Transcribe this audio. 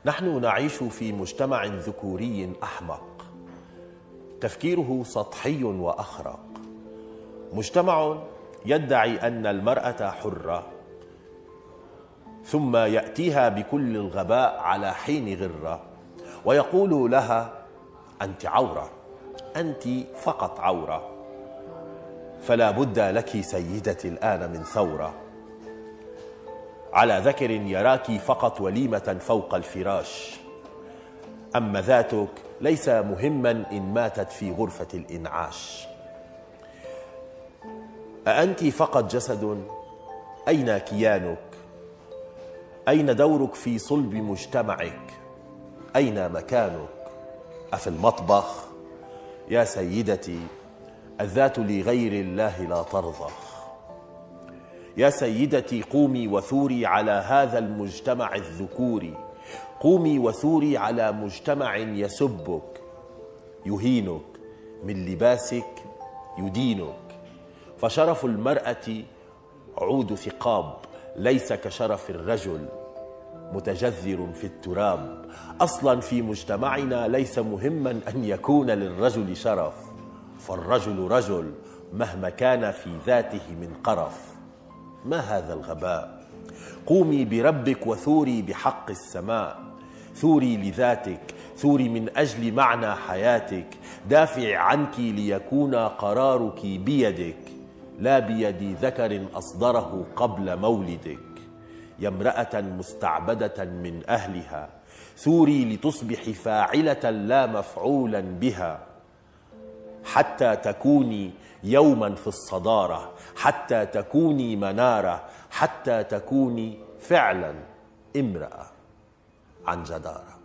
نحن نعيش في مجتمع ذكوري أحمق، تفكيره سطحي وأخرق، مجتمع يدعي أن المرأة حرة، ثم يأتيها بكل الغباء على حين غرة ويقول لها: أنت عورة، أنت فقط عورة، فلا بد لك سيدتي الآن من ثورة. على ذكر يراك فقط وليمة فوق الفراش، أما ذاتك ليس مهما إن ماتت في غرفة الإنعاش. أأنت فقط جسد؟ أين كيانك؟ أين دورك في صلب مجتمعك؟ أين مكانك؟ أفي المطبخ؟ يا سيدتي، الذات لغير الله لا ترضخ. يا سيدتي، قومي وثوري على هذا المجتمع الذكوري، قومي وثوري على مجتمع يسبك يهينك، من لباسك يدينك. فشرف المرأة عود ثقاب، ليس كشرف الرجل متجذر في التراب. أصلا في مجتمعنا ليس مهما أن يكون للرجل شرف، فالرجل رجل مهما كان في ذاته من قرف. ما هذا الغباء؟ قومي بربك وثوري بحق السماء، ثوري لذاتك، ثوري من أجل معنى حياتك، دافعي عنك ليكون قرارك بيدك لا بيد ذكر أصدره قبل مولدك. يا امرأة مستعبدة من أهلها، ثوري لتصبحي فاعلة لا مفعولا بها، حتى تكوني يوما في الصدارة، حتى تكوني منارة، حتى تكوني فعلا امرأة عن جدارة.